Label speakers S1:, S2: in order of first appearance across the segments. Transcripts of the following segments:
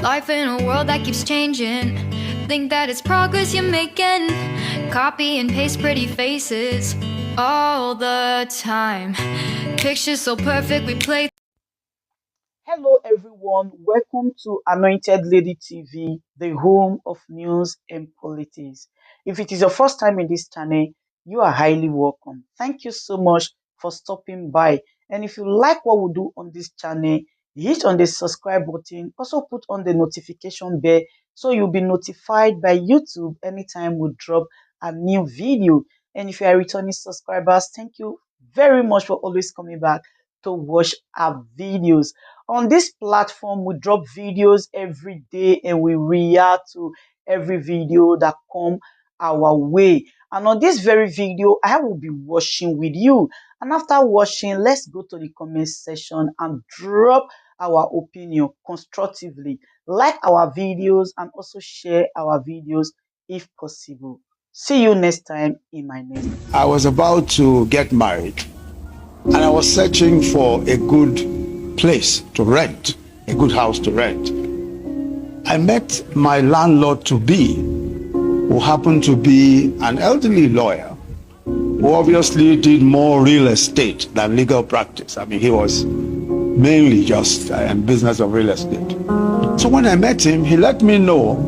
S1: Life in a world that keeps changing. Think that it's progress you're making. Copy and paste pretty faces all the time. Pictures so perfect we play.
S2: Hello, everyone. Welcome to Anointed Lady TV, the home of news and politics. If it is your first time in this channel, you are highly welcome. Thank you so much for stopping by. And if you like what we do on this channel, hit on the subscribe button. Also put on the notification bell so you'll be notified by YouTube anytime we drop a new video. And if you are returning subscribers, thank you very much for always coming back to watch our videos. On this platform, we drop videos every day and we react to every video that come our way. And on this very video, I will be watching with you. And after watching, let's go to the comment section and drop our opinion constructively. Like our videos and also share our videos if possible. See you next time in my next video.
S3: I was about to get married and I was searching for a good place to rent, a good house to rent. I met my landlord-to-be, who happened to be an elderly lawyer, who obviously did more real estate than legal practice. I mean, he was mainly just in business of real estate. So when I met him, he let me know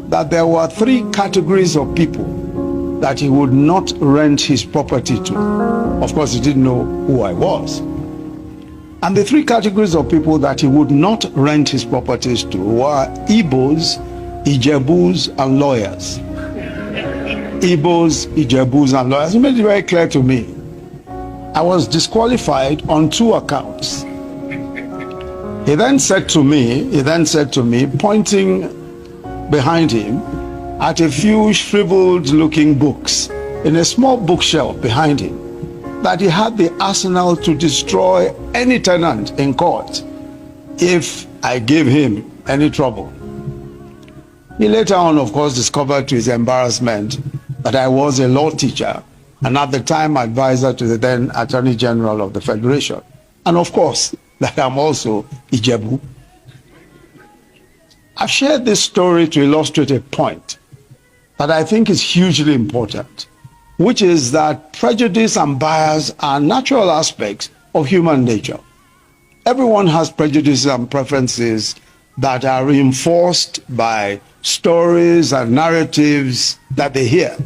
S3: that there were 3 categories of people that he would not rent his property to. Of course, he didn't know who I was. And the 3 categories of people that he would not rent his properties to were Igbos, Ijebus, and lawyers. Igbos, Ijebus, and lawyers. He made it very clear to me. I was disqualified on 2 accounts. He then said to me, pointing behind him at a few shriveled-looking books in a small bookshelf behind him, that he had the arsenal to destroy any tenant in court if I gave him any trouble. He later on, of course, discovered to his embarrassment that I was a law teacher and at the time advisor to the then Attorney General of the Federation. And of course, that I'm also Ijebu. I've shared this story to illustrate a point that I think is hugely important, which is that prejudice and bias are natural aspects of human nature. Everyone has prejudices and preferences that are reinforced by stories and narratives that they hear.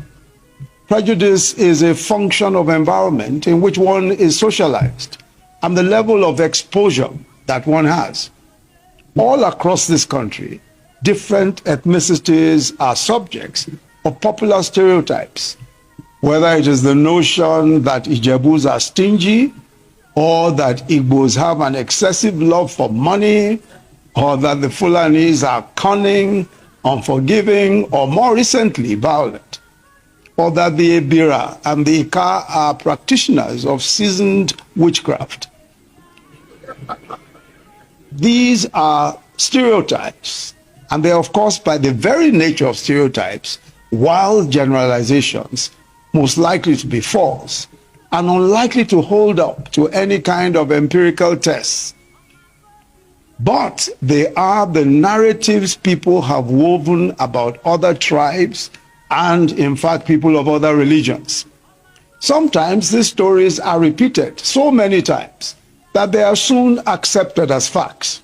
S3: Prejudice is a function of environment in which one is socialized and the level of exposure that one has. All across this country, different ethnicities are subjects of popular stereotypes, whether it is the notion that Ijebus are stingy, or that Igbos have an excessive love for money, or that the Fulanis are cunning, unforgiving, or more recently, violent, or that the Ebira and the Ika are practitioners of seasoned witchcraft. These are stereotypes, and they are, of course, by the very nature of stereotypes, wild generalizations, most likely to be false and unlikely to hold up to any kind of empirical tests. But they are the narratives people have woven about other tribes and, in fact, people of other religions. Sometimes these stories are repeated so many times that they are soon accepted as facts.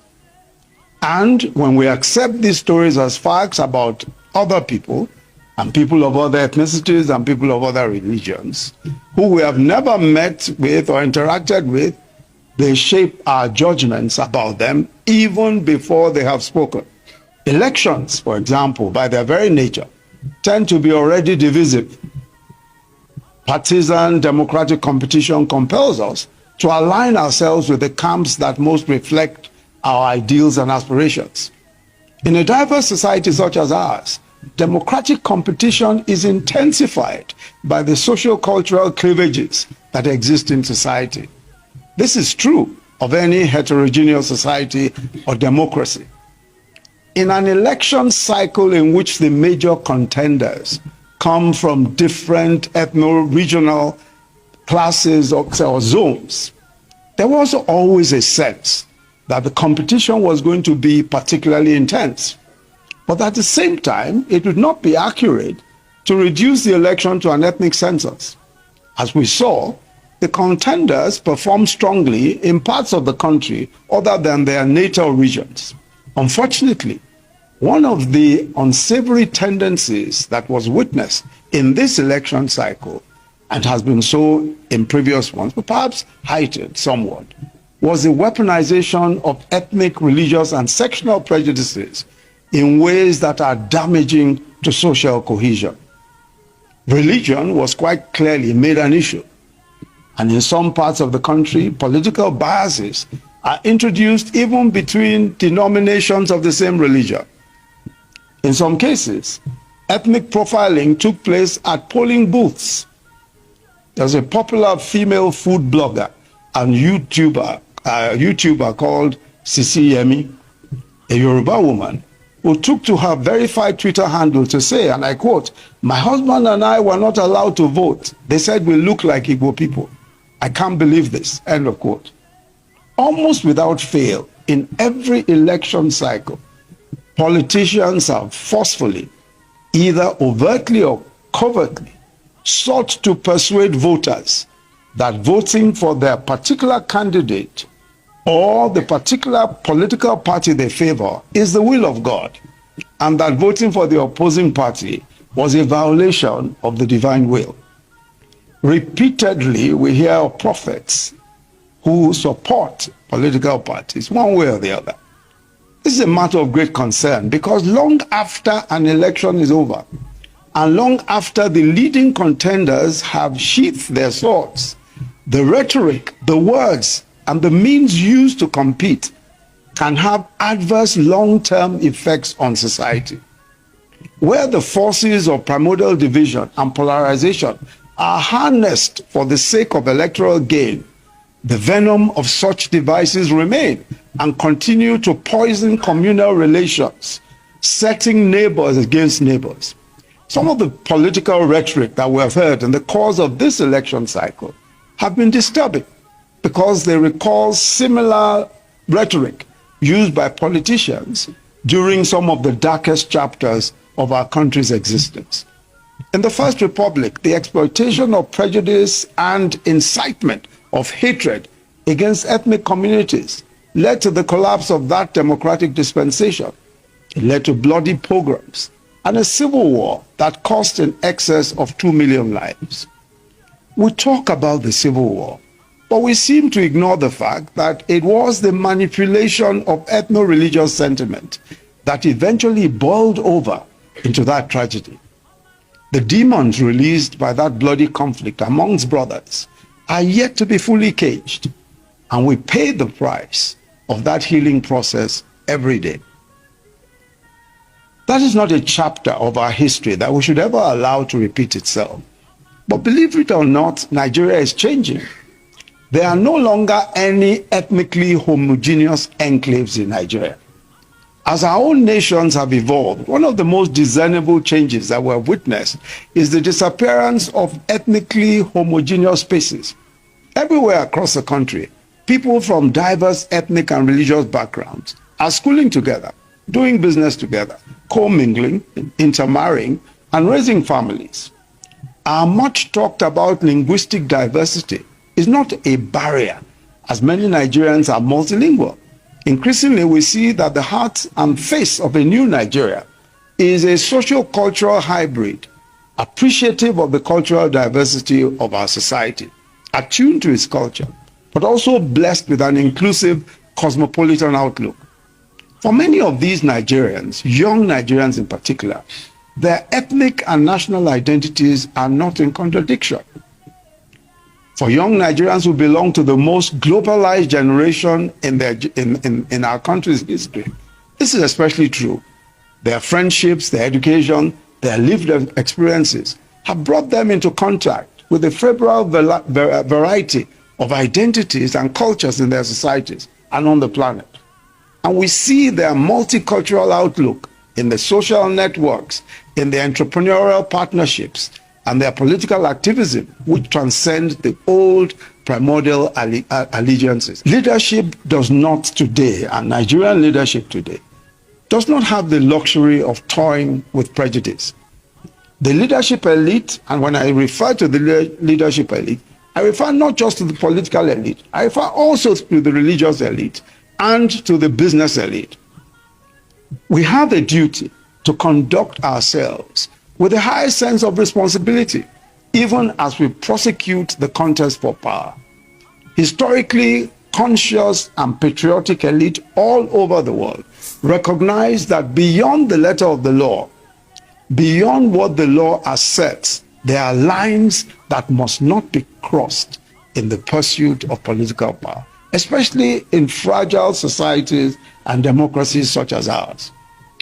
S3: And when we accept these stories as facts about other people, and people of other ethnicities and people of other religions, who we have never met with or interacted with, they shape our judgments about them even before they have spoken. Elections, for example, by their very nature, tend to be already divisive. Partisan democratic competition compels us to align ourselves with the camps that most reflect our ideals and aspirations. In a diverse society such as ours, democratic competition is intensified by the socio-cultural cleavages that exist in society. This is true of any heterogeneous society or democracy. In an election cycle in which the major contenders come from different ethno-regional classes or zones, there was always a sense that the competition was going to be particularly intense. But at the same time, it would not be accurate to reduce the election to an ethnic census. As we saw, the contenders performed strongly in parts of the country other than their natal regions. Unfortunately, one of the unsavory tendencies that was witnessed in this election cycle, and has been so in previous ones, but perhaps heightened somewhat, was the weaponization of ethnic, religious, and sectional prejudices in ways that are damaging to social cohesion. Religion was quite clearly made an issue. And in some parts of the country, political biases are introduced even between denominations of the same religion. In some cases, ethnic profiling took place at polling booths. There's a popular female food blogger and YouTuber called Sisi Yemi, a Yoruba woman, who took to her verified Twitter handle to say, and I quote, "My husband and I were not allowed to vote. They said we look like Igbo people. I can't believe this," end of quote. Almost without fail, in every election cycle, politicians have forcefully, either overtly or covertly, sought to persuade voters that voting for their particular candidate or the particular political party they favor is the will of God, and that voting for the opposing party was a violation of the divine will. Repeatedly, we hear of prophets who support political parties one way or the other. This is a matter of great concern because long after an election is over and long after the leading contenders have sheathed their swords, the rhetoric, the words, and the means used to compete can have adverse long-term effects on society. Where the forces of primordial division and polarization are harnessed for the sake of electoral gain, the venom of such devices remain and continue to poison communal relations, setting neighbors against neighbors. Some of the political rhetoric that we have heard in the course of this election cycle have been disturbing because they recall similar rhetoric used by politicians during some of the darkest chapters of our country's existence. In the First Republic, the exploitation of prejudice and incitement of hatred against ethnic communities led to the collapse of that democratic dispensation. It led to bloody pogroms and a civil war that cost in excess of 2 million lives. We talk about the civil war, but we seem to ignore the fact that it was the manipulation of ethno-religious sentiment that eventually boiled over into that tragedy. The demons released by that bloody conflict amongst brothers are yet to be fully caged, and we pay the price of that healing process every day. That is not a chapter of our history that we should ever allow to repeat itself. But believe it or not, Nigeria is changing. There are no longer any ethnically homogeneous enclaves in Nigeria. As our own nations have evolved, one of the most discernible changes that we have witnessed is the disappearance of ethnically homogeneous spaces. Everywhere across the country, people from diverse ethnic and religious backgrounds are schooling together, doing business together, commingling, intermarrying, and raising families. Our much talked about linguistic diversity is not a barrier, as many Nigerians are multilingual. Increasingly, we see that the heart and face of a new Nigeria is a socio-cultural hybrid, appreciative of the cultural diversity of our society, attuned to its culture, but also blessed with an inclusive cosmopolitan outlook. For many of these Nigerians, young Nigerians in particular, their ethnic and national identities are not in contradiction. For young Nigerians who belong to the most globalized generation in our country's history, this is especially true. Their friendships, their education, their lived experiences have brought them into contact with a febrile variety of identities and cultures in their societies and on the planet. And we see their multicultural outlook in the social networks, in the entrepreneurial partnerships, and their political activism, which transcend the old primordial allegiances. Leadership does not today, and Nigerian leadership today, does not have the luxury of toying with prejudice. The leadership elite, and when I refer to the leadership elite, I refer not just to the political elite, I refer also to the religious elite and to the business elite. We have a duty to conduct ourselves with a high sense of responsibility, even as we prosecute the contest for power. Historically conscious and patriotic elite all over the world recognize that beyond the letter of the law, beyond what the law asserts, there are lines that must not be crossed in the pursuit of political power, especially in fragile societies and democracies such as ours.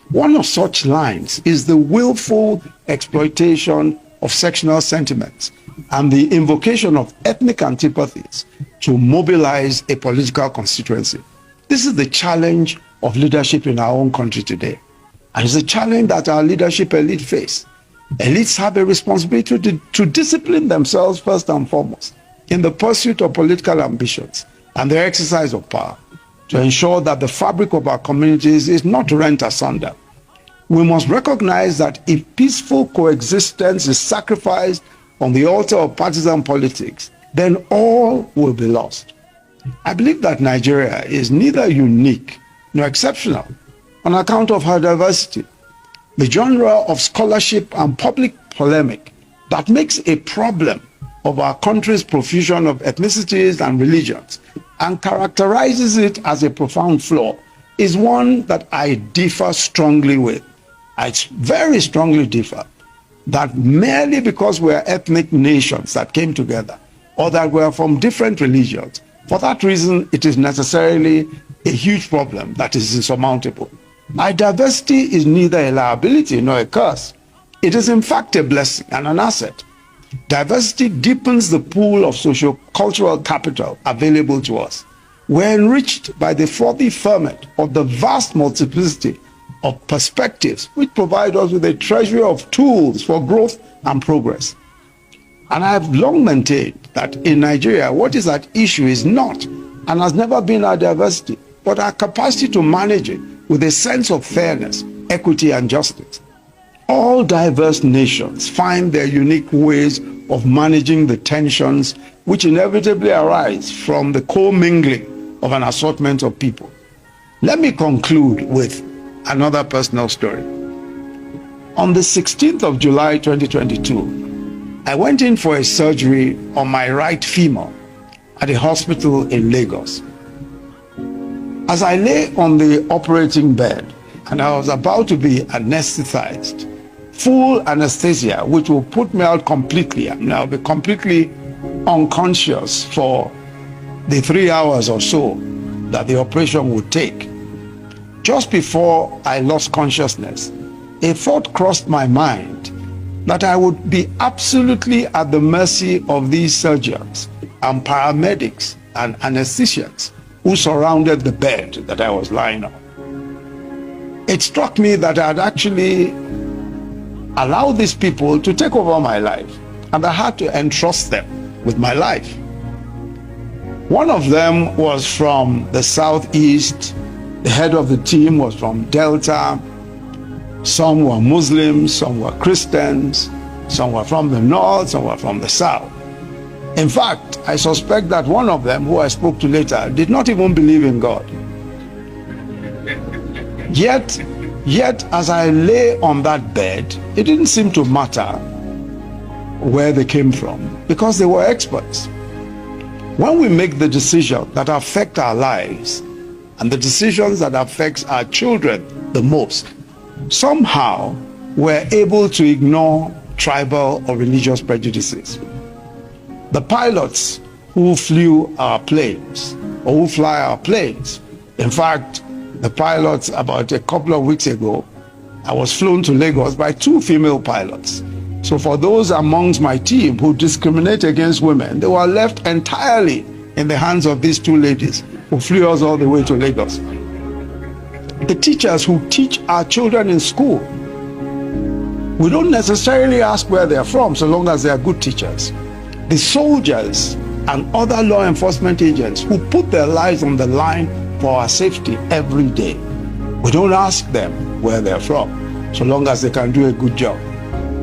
S3: One of such lines is the willful exploitation of sectional sentiments and the invocation of ethnic antipathies to mobilize a political constituency. This is the challenge of leadership in our own country today. And it's a challenge that our leadership elite face. Elites have a responsibility to discipline themselves first and foremost in the pursuit of political ambitions and the exercise of power to ensure that the fabric of our communities is not rent asunder. We must recognize that if peaceful coexistence is sacrificed on the altar of partisan politics, then all will be lost. I believe that Nigeria is neither unique nor exceptional on account of her diversity. The genre of scholarship and public polemic that makes a problem of our country's profusion of ethnicities and religions and characterizes it as a profound flaw is one that I differ strongly with. I very strongly differ that merely because we are ethnic nations that came together or that we are from different religions, for that reason it is necessarily a huge problem that is insurmountable. My diversity is neither a liability nor a curse. It is in fact a blessing and an asset. Diversity deepens the pool of socio-cultural capital available to us. We're enriched by the frothy ferment of the vast multiplicity of perspectives which provide us with a treasury of tools for growth and progress. And I have long maintained that in Nigeria, what is at issue is not and has never been our diversity, but our capacity to manage it with a sense of fairness, equity, and justice. All diverse nations find their unique ways of managing the tensions which inevitably arise from the commingling of an assortment of people. Let me conclude with another personal story. On the 16th of July 2022, I went in for a surgery on my right femur at a hospital in Lagos. As I lay on the operating bed and I was about to be anesthetized, full anesthesia, which will put me out completely, and I'll be completely unconscious for the 3 hours or so that the operation would take. Just before I lost consciousness, a thought crossed my mind that I would be absolutely at the mercy of these surgeons and paramedics and anesthesians who surrounded the bed that I was lying on. It struck me that I had actually allowed these people to take over my life, and I had to entrust them with my life. One of them was from the southeast. The head of the team was from Delta. Some were Muslims, some were Christians, some were from the north, some were from the south. In fact, I suspect that one of them, who I spoke to later, did not even believe in God. Yet, as I lay on that bed, it didn't seem to matter where they came from, because they were experts. When we make the decisions that affect our lives and the decisions that affect our children the most, somehow we're able to ignore tribal or religious prejudices. The pilots who flew our planes or who fly our planes, in fact, the pilots about a couple of weeks ago, I was flown to Lagos by 2 female pilots. So for those amongst my team who discriminate against women, they were left entirely in the hands of these 2 ladies who flew us all the way to Lagos. The teachers who teach our children in school, we don't necessarily ask where they're from so long as they are good teachers. The soldiers and other law enforcement agents who put their lives on the line for our safety every day. We don't ask them where they're from, so long as they can do a good job.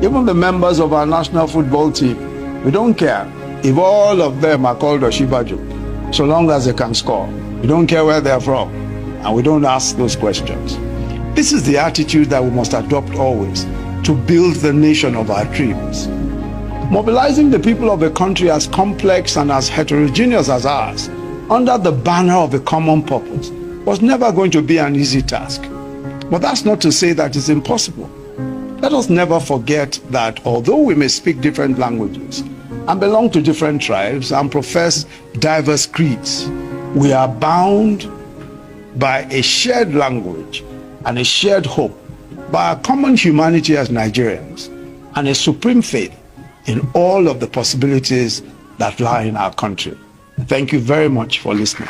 S3: Even the members of our national football team, we don't care if all of them are called Osibanjo, so long as they can score. We don't care where they're from, and we don't ask those questions. This is the attitude that we must adopt always to build the nation of our dreams. Mobilizing the people of a country as complex and as heterogeneous as ours under the banner of a common purpose was never going to be an easy task. But that's not to say that it's impossible. Let us never forget that although we may speak different languages and belong to different tribes and profess diverse creeds, we are bound by a shared language and a shared hope, by a common humanity as Nigerians, and a supreme faith in all of the possibilities that lie in our country. Thank you very much for listening.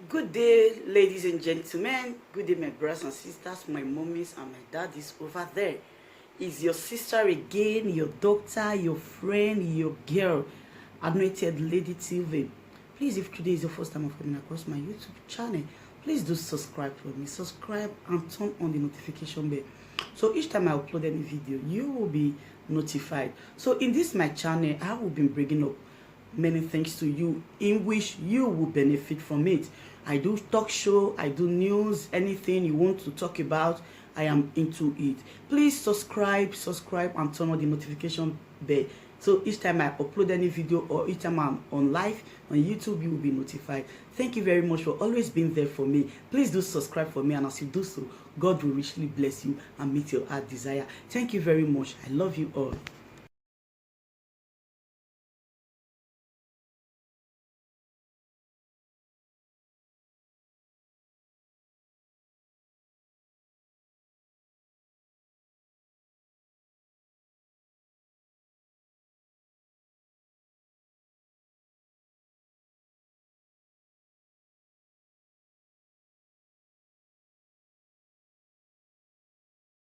S2: Good day, ladies and gentlemen. Good day, my brothers and sisters, my mummies and my daddies over there. Is your sister again, your doctor, your friend, your girl, Anointed Lady TV. Please, if today is your first time of coming across my YouTube channel, please do subscribe for me. Subscribe and turn on the notification bell. So each time I upload any video, you will be notified. So in this my channel, I will be bringing up many things to you in which you will benefit from it. I do talk show, I do news, anything you want to talk about, I am into it. Please subscribe and turn on the notification bell. So each time I upload any video or each time I'm on live on YouTube, you will be notified. Thank you very much for always being there for me. Please do subscribe for me, and as you do so, God will richly bless you and meet your heart desire. Thank you very much. I love you all.